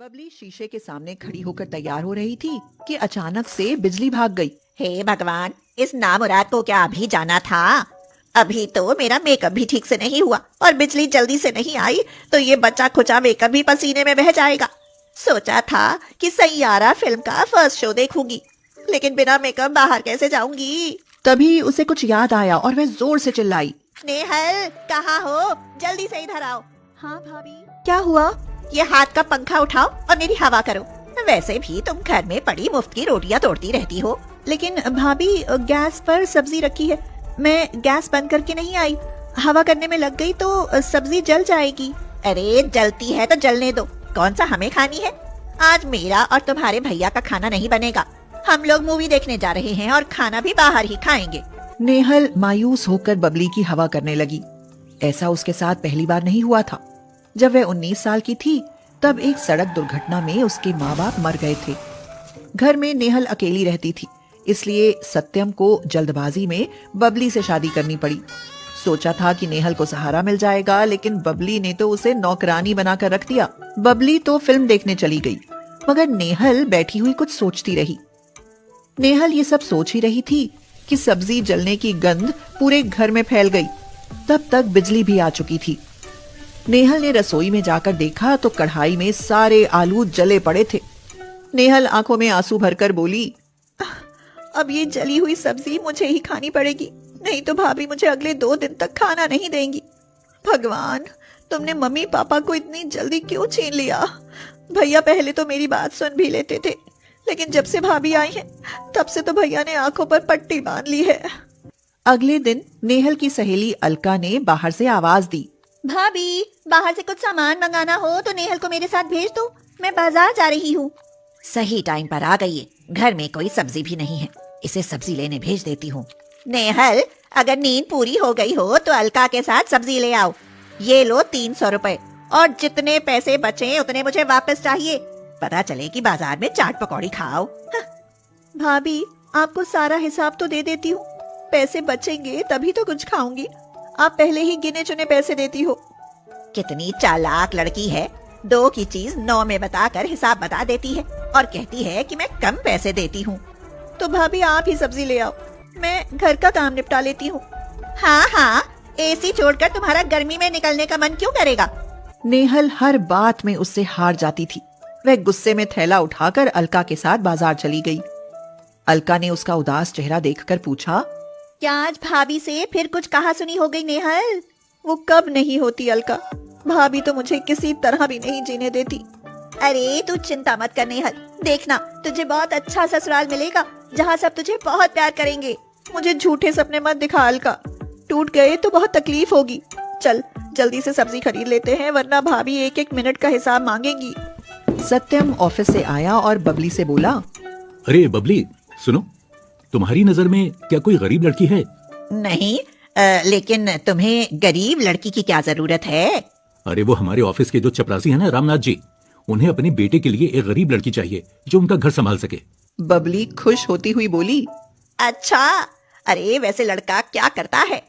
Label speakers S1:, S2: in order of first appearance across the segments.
S1: बबली शीशे के सामने खड़ी होकर तैयार हो रही थी कि अचानक से बिजली भाग गई।
S2: हे भगवान, इस नामुराद को क्या अभी जाना था? अभी तो मेरा मेकअप भी ठीक से नहीं हुआ और बिजली जल्दी से नहीं आई तो ये बचा खुचा मेकअप भी पसीने में बह जाएगा। सोचा था कि सैयारा फिल्म का फर्स्ट शो देखूंगी, लेकिन बिना मेकअप बाहर कैसे जाऊंगी?
S1: तभी उसे कुछ याद आया और वह जोर से चिल्लाई,
S2: नेहल, कहाँ हो? जल्दी से इधर आओ।
S1: हाँ भाभी, क्या हुआ?
S2: ये हाथ का पंखा उठाओ और मेरी हवा करो। वैसे भी तुम घर में पड़ी मुफ्त की रोटियां तोड़ती रहती हो।
S1: लेकिन भाभी, गैस पर सब्जी रखी है, मैं गैस बंद करके नहीं आई। हवा करने में लग गई तो सब्जी जल जाएगी।
S2: अरे जलती है तो जलने दो, कौन सा हमें खानी है? आज मेरा और तुम्हारे भैया का खाना नहीं बनेगा। हम लोग मूवी देखने जा रहे हैं और खाना भी बाहर ही खाएंगे।
S1: नेहल मायूस होकर बबली की हवा करने लगी। ऐसा उसके साथ पहली बार नहीं हुआ था। जब वह 19 साल की थी तब एक सड़क दुर्घटना में उसके माँ बाप मर गए थे। घर में नेहल अकेली रहती थी, इसलिए सत्यम को जल्दबाजी में बबली से शादी करनी पड़ी। सोचा था कि नेहल को सहारा मिल जाएगा, लेकिन बबली ने तो उसे नौकरानी बनाकर रख दिया। बबली तो फिल्म देखने चली गई, मगर नेहल बैठी हुई कुछ सोचती रही। नेहल ये सब सोच ही रही थी कि सब्जी जलने की गंध पूरे घर में फैल गई। तब तक बिजली भी आ चुकी थी। नेहल ने रसोई में जाकर देखा तो कढ़ाई में सारे आलू जले पड़े थे। नेहल आंखों में आंसू भरकर बोली, अब ये जली हुई सब्जी मुझे ही खानी पड़ेगी, नहीं तो भाभी मुझे अगले 2 दिन तक खाना नहीं देंगी। भगवान, तुमने मम्मी पापा को इतनी जल्दी क्यों छीन लिया? भैया पहले तो मेरी बात सुन भी लेते थे, लेकिन जब से भाभी आई है तब से तो भैया ने आंखों पर पट्टी बांध ली है। अगले दिन नेहल की सहेली अलका ने बाहर से आवाज दी,
S2: भाभी, बाहर से कुछ सामान मंगाना हो तो नेहल को मेरे साथ भेज दो, मैं बाजार जा रही हूँ। सही टाइम पर आ गई है, घर में कोई सब्जी भी नहीं है, इसे सब्जी लेने भेज देती हूँ। नेहल, अगर नींद पूरी हो गई हो तो अलका के साथ सब्जी ले आओ। ये लो 300 रुपए, और जितने पैसे बचे उतने मुझे वापस चाहिए। पता चले कि बाजार में चाट पकौड़ी खाओ।
S1: भाभी, आपको सारा हिसाब तो दे देती हूँ, पैसे बचेंगे तभी तो कुछ खाऊंगी। आप पहले ही गिने चुने पैसे देती हो।
S2: कितनी चालाक लड़की है, 2 की चीज 9 में बताकर हिसाब बता देती है और कहती है कि मैं कम पैसे देती हूँ।
S1: तो भाभी आप ही सब्जी ले आओ, मैं घर का काम निपटा लेती हूँ।
S2: हाँ हाँ, एसी छोड़कर तुम्हारा गर्मी में निकलने का मन क्यों करेगा?
S1: नेहल हर बात में उससे हार जाती थी। वह गुस्से में थैला उठाकर अलका के साथ बाजार चली गई। अलका ने उसका उदास चेहरा देखकर पूछा,
S2: क्या आज भाभी से फिर कुछ कहा सुनी हो गई नेहल?
S1: वो कब नहीं होती अलका, भाभी तो मुझे किसी तरह भी नहीं जीने देती।
S2: अरे तू चिंता मत कर नेहल, देखना तुझे बहुत अच्छा ससुराल मिलेगा जहाँ सब तुझे बहुत प्यार करेंगे।
S1: मुझे झूठे सपने मत दिखा अलका, टूट गए तो बहुत तकलीफ होगी। चल जल्दी से सब्जी खरीद लेते हैं, वरना भाभी 1-1 मिनट का हिसाब मांगेंगी। सत्यम ऑफिस से आया और बबली से बोला,
S3: अरे बबली, सुनो, तुम्हारी नजर में क्या कोई गरीब लड़की है?
S2: नहीं, लेकिन तुम्हें गरीब लड़की की क्या जरूरत है?
S3: अरे वो हमारे ऑफिस के जो चपरासी हैं ना, रामनाथ जी, उन्हें अपने बेटे के लिए एक गरीब लड़की चाहिए जो उनका घर संभाल सके।
S1: बबली खुश होती हुई बोली,
S2: अच्छा, अरे वैसे लड़का क्या करता है?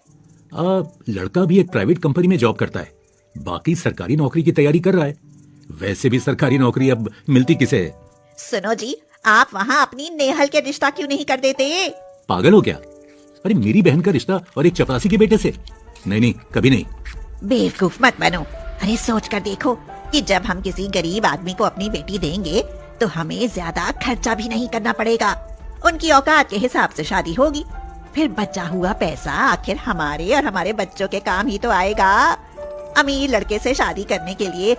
S3: लड़का भी एक प्राइवेट कंपनी में जॉब करता है, बाकी सरकारी नौकरी की तैयारी कर रहा है। वैसे भी सरकारी नौकरी अब मिलती किसे है?
S2: सुनो जी, आप वहाँ अपनी नेहल के रिश्ता क्यों नहीं कर देते?
S3: पागल हो क्या? अरे मेरी बहन का रिश्ता और एक चपरासी के बेटे से? नहीं नहीं, कभी नहीं।
S2: बेवकूफ मत बनो। अरे सोच कर देखो कि जब हम किसी गरीब आदमी को अपनी बेटी देंगे तो हमें ज्यादा खर्चा भी नहीं करना पड़ेगा। उनकी औकात के हिसाब से शादी होगी, फिर बचा हुआ पैसा आखिर हमारे और हमारे बच्चों के काम ही तो आएगा। अमीर लड़के से शादी करने के लिए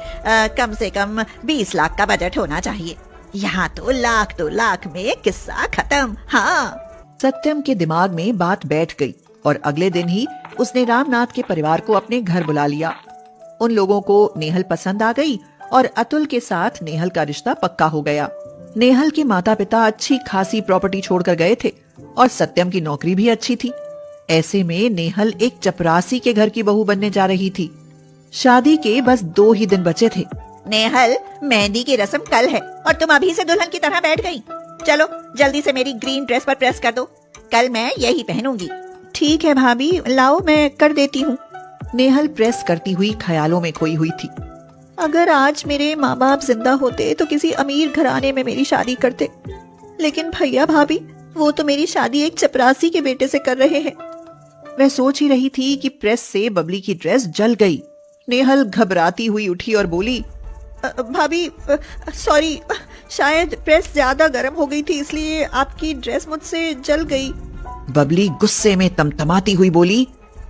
S2: कम से कम 20 लाख का बजट होना चाहिए। यहाँ तो लाख में किस्सा खत्म। हाँ।
S1: सत्यम के दिमाग में बात बैठ गई और अगले दिन ही उसने रामनाथ के परिवार को अपने घर बुला लिया। उन लोगों को नेहल पसंद आ गई और अतुल के साथ नेहल का रिश्ता पक्का हो गया। नेहल के माता पिता अच्छी खासी प्रॉपर्टी छोड़कर गए थे और सत्यम की नौकरी भी अच्छी थी। ऐसे में नेहल एक चपरासी के घर की बहू बनने जा रही थी। शादी के बस 2 ही दिन बचे थे।
S2: नेहल, मेहंदी की रस्म कल है और तुम अभी से दुल्हन की तरह बैठ गई। चलो जल्दी से मेरी ग्रीन ड्रेस पर प्रेस कर दो, कल मैं यही पहनूंगी।
S1: ठीक है भाभी, लाओ मैं कर देती हूँ। नेहल प्रेस करती हुई ख्यालों में खोई हुई थी।
S2: अगर आज मेरे माँ बाप जिंदा होते तो किसी अमीर घराने में मेरी शादी करते, लेकिन भैया भाभी वो तो मेरी शादी एक चपरासी के बेटे से कर रहे हैं।
S1: वह सोच ही रही थी कि प्रेस से बबली की ड्रेस जल गई। नेहल घबराती हुई उठी और बोली,
S2: भाभी सॉरी, शायद प्रेस ज्यादा गर्म हो गई थी इसलिए आपकी ड्रेस मुझसे जल गई।
S1: बबली गुस्से में तमतमाती हुई बोली,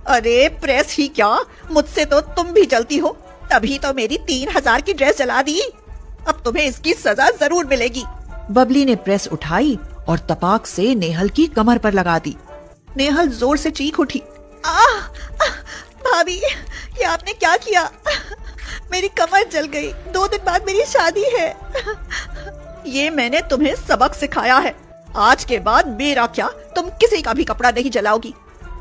S2: अरे प्रेस ही क्या, मुझसे तो तुम भी जलती हो, तभी तो मेरी 3000 की ड्रेस जला दी। अब तुम्हें इसकी सजा जरूर मिलेगी।
S1: बबली ने प्रेस उठाई और तपाक से नेहल की कमर पर लगा दी। नेहल जोर से चीख उठी,
S2: भाभी ये आपने क्या किया? मेरी कमर जल गई, 2 दिन बाद मेरी शादी है। ये मैंने तुम्हें सबक सिखाया है, आज के बाद मेरा क्या तुम किसी का भी कपड़ा नहीं जलाओगी।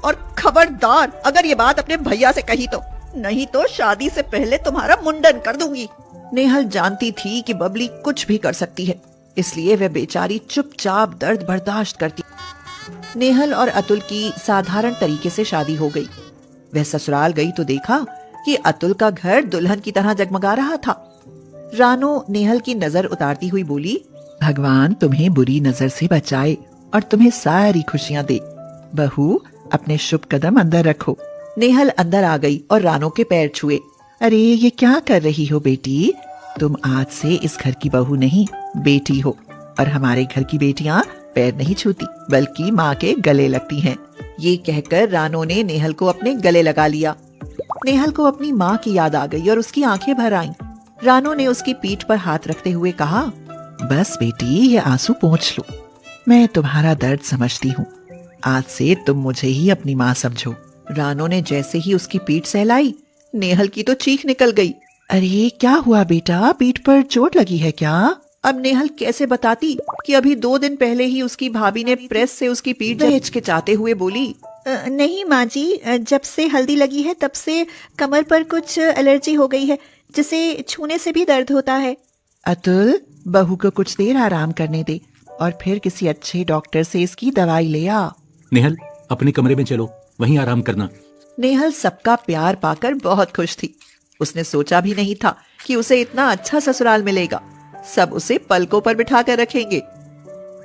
S2: और खबरदार अगर ये बात अपने भैया से कही तो, नहीं तो शादी से पहले तुम्हारा मुंडन कर दूंगी।
S1: नेहल जानती थी कि बबली कुछ भी कर सकती है, इसलिए वह बेचारी चुपचाप दर्द बर्दाश्त करती। नेहल और अतुल की साधारण तरीके से शादी हो गई। वह ससुराल गई तो देखा कि अतुल का घर दुल्हन की तरह जगमगा रहा था। रानो नेहल की नजर उतारती हुई बोली, भगवान तुम्हें बुरी नजर से बचाए और तुम्हें सारी खुशियां दे। बहू अपने शुभ कदम अंदर रखो। नेहल अंदर आ गई और रानो के पैर छुए। अरे ये क्या कर रही हो बेटी, तुम आज से इस घर की बहू नहीं बेटी हो, और हमारे घर की बेटियां पैर नहीं छूती बल्कि माँ के गले लगती हैं। ये कहकर रानो ने नेहल को अपने गले लगा लिया। नेहल को अपनी माँ की याद आ गई और उसकी आंखें भर आईं। रानो ने उसकी पीठ पर हाथ रखते हुए कहा, बस बेटी ये आंसू पोंछ लो, मैं तुम्हारा दर्द समझती हूँ, आज से तुम मुझे ही अपनी माँ समझो। रानो ने जैसे ही उसकी पीठ सहलाई, नेहल की तो चीख निकल गई। अरे क्या हुआ बेटा, पीठ पर चोट लगी है क्या? अब नेहल कैसे बताती कि अभी 2 दिन पहले ही उसकी भाभी ने प्रेस से उसकी पीठ हिचकिचाते हुए बोली,
S2: नहीं माँ जी, जब से हल्दी लगी है तब से कमर पर कुछ एलर्जी हो गई है, जिसे छूने से भी दर्द होता है।
S1: अतुल बहू को कुछ देर आराम करने दे और फिर किसी अच्छे डॉक्टर से इसकी दवाई ले आ।
S3: नेहल अपने कमरे में चलो, वहीं आराम करना।
S1: नेहल सबका प्यार पाकर बहुत खुश थी। उसने सोचा भी नहीं था कि उसे इतना अच्छा ससुराल मिलेगा, सब उसे पलकों पर बिठा कर रखेंगे।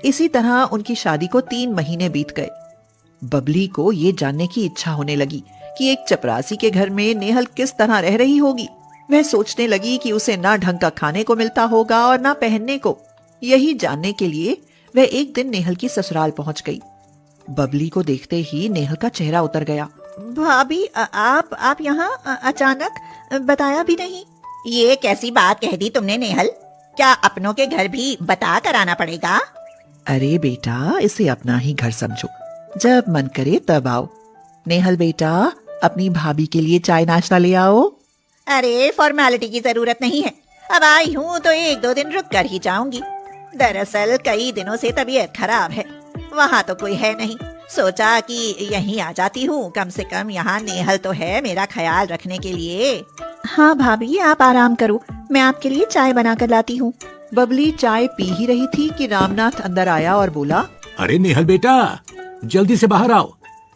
S1: इसी तरह उनकी शादी को 3 महीने बीत गए। बबली को ये जानने की इच्छा होने लगी कि एक चपरासी के घर में नेहल किस तरह रह रही होगी। वह सोचने लगी कि उसे ना ढंग का खाने को मिलता होगा और ना पहनने को। यही जानने के लिए वह एक दिन नेहल की ससुराल पहुंच गई। बबली को देखते ही नेहल का चेहरा उतर गया।
S2: भाभी आप यहाँ अचानक, बताया भी नहीं। ये कैसी बात कह दी तुमने नेहल, क्या अपनों के घर भी बता कर आना पड़ेगा?
S1: अरे बेटा इसे अपना ही घर समझो, जब मन करे तब आओ। नेहल बेटा अपनी भाभी के लिए चाय नाश्ता ले आओ।
S2: अरे फॉर्मेलिटी की जरूरत नहीं है, अब आई हूँ तो 1-2 दिन रुक कर ही जाऊंगी। दरअसल कई दिनों से तबीयत खराब है, वहाँ तो कोई है नहीं, सोचा कि यहीं आ जाती हूँ, कम से कम यहाँ नेहल तो है मेरा ख्याल रखने के लिए। हाँ भाभी आप आराम करो, मैं आपके लिए चाय बना कर लाती हूँ।
S1: बबली चाय पी ही रही थी कि रामनाथ अंदर आया और बोला,
S3: अरे नेहल बेटा जल्दी से बाहर आओ,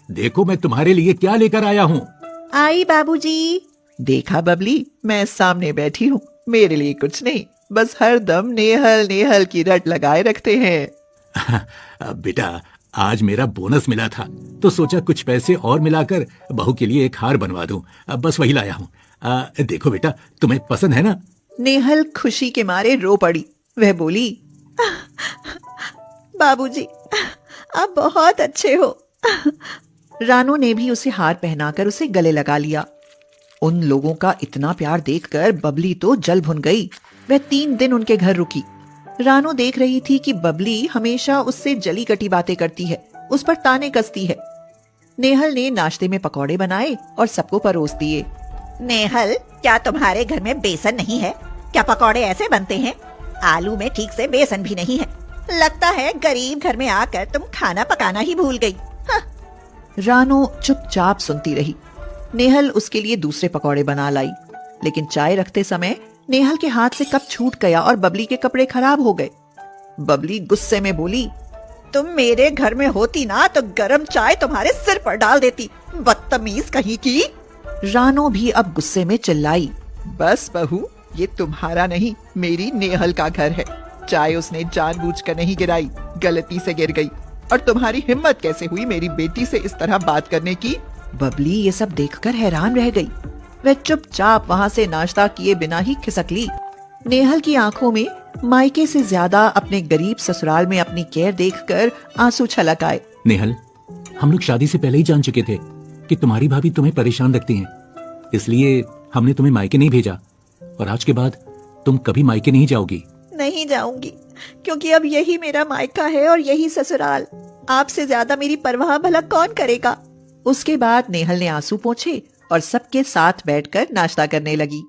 S3: देखो मैं तुम्हारे लिए क्या लेकर आया हूँ।
S2: आई बाबूजी।
S1: देखा बबली, मैं सामने बैठी हूँ, मेरे लिए कुछ नहीं, बस हर दम नेहल नेहल की रट लगाए रखते हैं।
S3: बेटा आज मेरा बोनस मिला था तो सोचा कुछ पैसे और मिलाकर बहू के लिए एक हार बनवा दूं, बस वही लाया हूँ। देखो बेटा तुम्हें पसंद है ना?
S1: नेहल खुशी के मारे रो पड़ी। वह बोली,
S2: बाबूजी आप बहुत अच्छे हो।
S1: रानो ने भी उसे हार पहनाकर उसे गले लगा लिया। उन लोगों का इतना प्यार देखकर बबली तो जल भुन गई। वह 3 दिन उनके घर रुकी। रानो देख रही थी कि बबली हमेशा उससे जली कटी बातें करती है, उस पर ताने कसती है। नेहल ने नाश्ते में पकौड़े बनाए और सबको परोस दिए।
S2: नेहल क्या तुम्हारे घर में बेसन नहीं है? क्या पकौड़े ऐसे बनते हैं? आलू में ठीक से बेसन भी नहीं है। लगता है गरीब घर में आकर तुम खाना पकाना ही भूल गई।
S1: रानो चुपचाप सुनती रही। नेहल उसके लिए दूसरे पकौड़े बना लाई, लेकिन चाय रखते समय नेहल के हाथ से कप छूट गया और बबली के कपड़े खराब हो गए। बबली गुस्से में बोली,
S2: तुम मेरे घर में होती ना तो गरम चाय तुम्हारे सिर पर डाल देती, बदतमीज कहीं की।
S1: रानो भी अब गुस्से में चिल्लाई, बस बहू ये तुम्हारा नहीं, मेरी नेहल का घर है। चाय उसने जानबूझकर नहीं गिराई, गलती से गिर गई। और तुम्हारी हिम्मत कैसे हुई मेरी बेटी से इस तरह बात करने की? बबली ये सब देखकर हैरान रह गई। वह चुपचाप वहाँ से नाश्ता किए बिना ही खिसक ली। नेहल की आंखों में मायके से ज्यादा अपने गरीब ससुराल में अपनी केयर देखकर आंसू छलक आए।
S3: नेहल, हम लोग शादी से पहले ही जान चुके थे कि तुम्हारी भाभी तुम्हें परेशान रखती हैं, इसलिए हमने तुम्हें मायके नहीं भेजा। और आज के बाद तुम कभी मायके नहीं जाओगी।
S2: नहीं जाऊंगी, क्योंकि अब यही मेरा मायका है और यही ससुराल। आपसे ज्यादा मेरी परवाह भला कौन करेगा।
S1: उसके बाद नेहल ने आंसू पोंछे और सबके साथ बैठकर नाश्ता करने लगी।